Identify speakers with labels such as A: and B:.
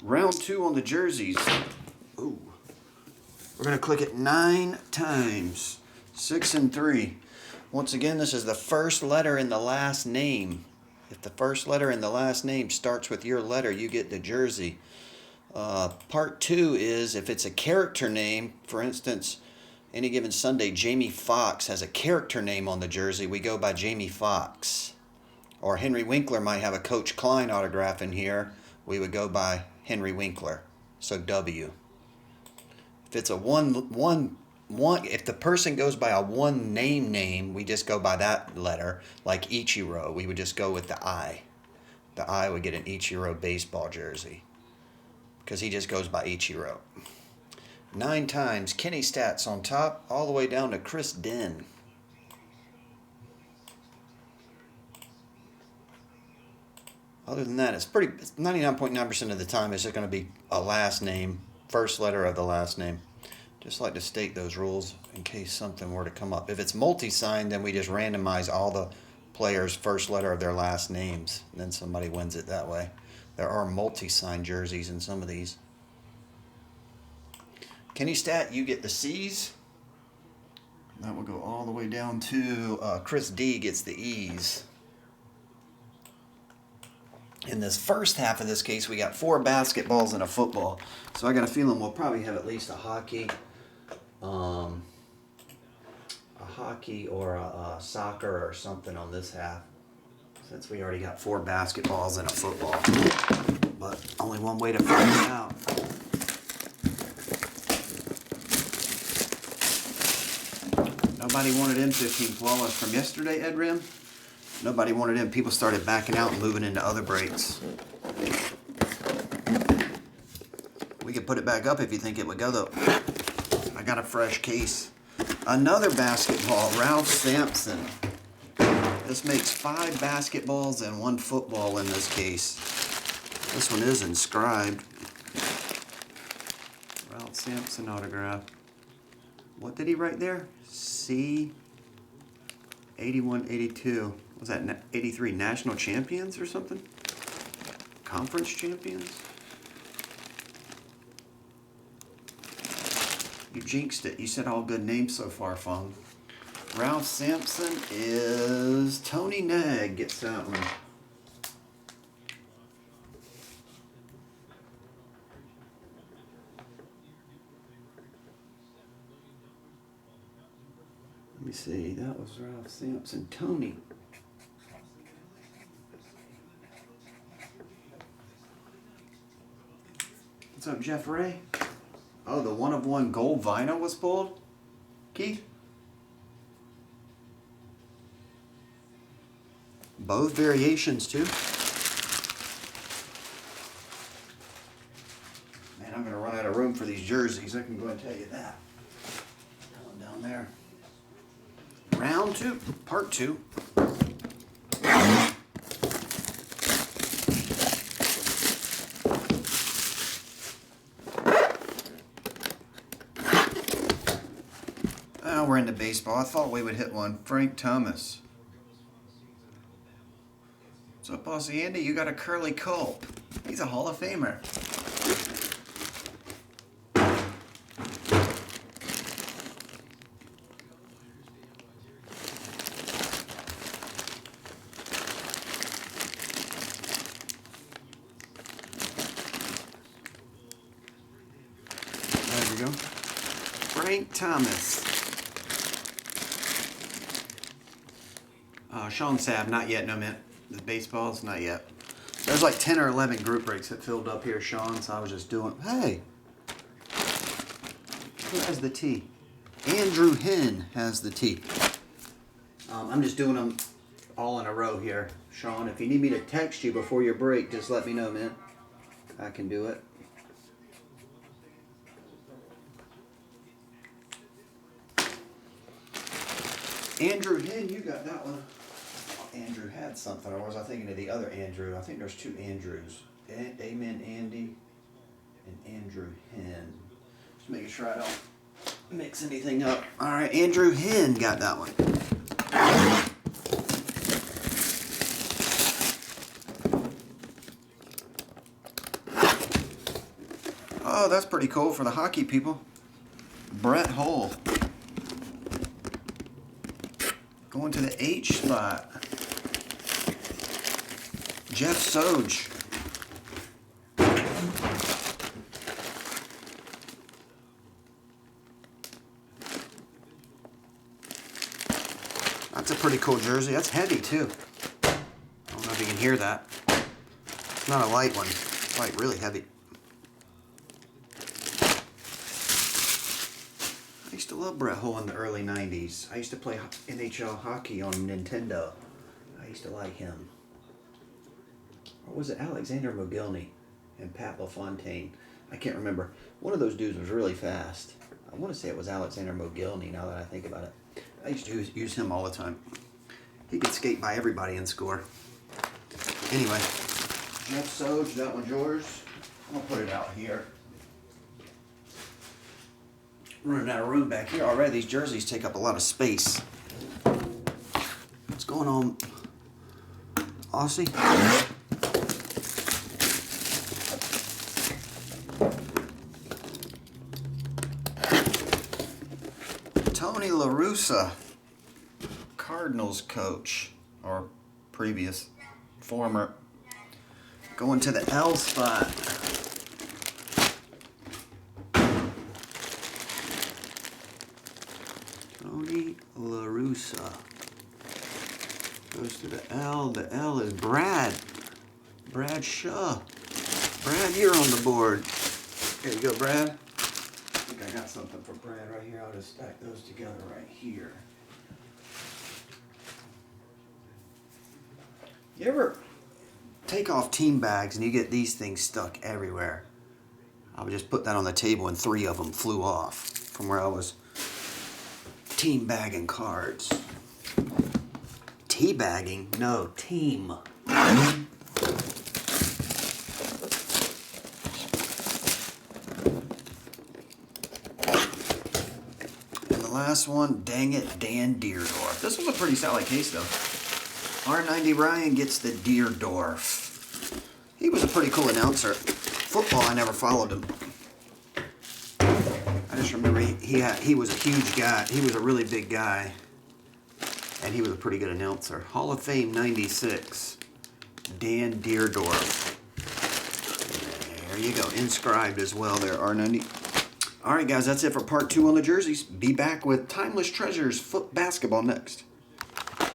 A: Round 2 on the jerseys. Ooh. We're going to click it 9 times. 6 and 3. Once again, this is the first letter in the last name. If the first letter in the last name starts with your letter, you get the jersey. Part 2 is if it's a character name, for instance, any given Sunday, Jamie Foxx has a character name on the jersey. We go by Jamie Foxx. Or Henry Winkler might have a Coach Klein autograph in here. We would go by Henry Winkler. So W. If it's a if the person goes by a one name, we just go by that letter. Like Ichiro, we would just go with the I. The I would get an Ichiro baseball jersey, because he just goes by Ichiro. 9 times. Kenny Stats on top, all the way down to Chris Den. Other than that, it's 99.9% of the time it's just going to be a last name, first letter of the last name. Just like to state those rules in case something were to come up. If it's multi-sign, then we just randomize all the players' first letter of their last names. And then somebody wins it that way. There are multi-sign jerseys in some of these. Kenny Stat, you get the C's. That will go all the way down to Chris D gets the E's. In this first half of this case, we got 4 basketballs and a football. So I got a feeling we'll probably have at least a hockey or a soccer or something on this half, since we already got 4 basketballs and a football. But only one way to find it out. Nobody wanted M15 flawless from yesterday, Ed Rim. Nobody wanted him. People started backing out and moving into other breaks. We could put it back up if you think it would go, though. I got a fresh case. Another basketball, Ralph Sampson. This makes 5 basketballs and 1 football in this case. This one is inscribed. Ralph Sampson autograph. What did he write there? C 81-82. Was that 83 national champions or something? Conference champions? You jinxed it. You said all good names so far, Fung. Ralph Sampson is Tony Nag gets that one. Let me see. That was Ralph Sampson. Tony. What's up, Jeff Ray? Oh, the 1-of-1 gold vinyl was pulled? Keith? Both variations, too. Man, I'm going to run out of room for these jerseys. I can go and tell you that. Down there. Round 2, part 2. We're into baseball. I thought we would hit one. Frank Thomas. What's up, Bossy Andy? You got a curly culp. He's a Hall of Famer. There we go. Frank Thomas. Sean Sabb, not yet, no man. The baseballs, not yet. There's like 10 or 11 group breaks that filled up here, Sean, so I was just doing... Hey! Who has the T? Andrew Hen has the T. I'm just doing them all in a row here. Sean, if you need me to text you before your break, just let me know, man. I can do it. Andrew Hen, you got that one. Andrew had something, or was I thinking of the other Andrew? I think there's 2 Andrews. Amen Andy and Andrew Hen. Just making sure I don't mix anything up. All right, Andrew Hen got that one. Oh, that's pretty cool for the hockey people. Brett Hull. Going to the H spot. Jeff Soge. That's a pretty cool jersey. That's heavy too. I don't know if you can hear that. It's not a light one. It's like really heavy. I used to love Brett Hull in the early 90s. I used to play NHL hockey on Nintendo. I used to like him. Or was it Alexander Mogilny and Pat LaFontaine? I can't remember. One of those dudes was really fast. I want to say it was Alexander Mogilny now that I think about it. I used to use him all the time. He could skate by everybody and score. Anyway, Jeff Soge, that one's yours. I'm going to put it out here. Running out of room back here already. These jerseys take up a lot of space. What's going on, Aussie? Tony La Russa, Cardinals coach, or previous, former, going to the L spot. Tony La Russa goes to the L. The L is Brad. Brad Shaw. Brad, you're on the board. Here you go, Brad. I think I got something for Brad right here. I'll just stack those together right here. You ever take off team bags and you get these things stuck everywhere? I would just put that on the table and 3 of them flew off from where I was team bagging cards. Tea bagging? No, team. Last one, dang it, Dan Deerdorf. This was a pretty solid case though. R90 Ryan gets the Deerdorf. He was a pretty cool announcer. Football, I never followed him. I just remember he was a huge guy. He was a really big guy. And he was a pretty good announcer. Hall of Fame 96. Dan Deerdorf. There you go. Inscribed as well there, R90. All right, guys, that's it for part 2 on the jerseys. Be back with Timeless Treasures foot basketball next.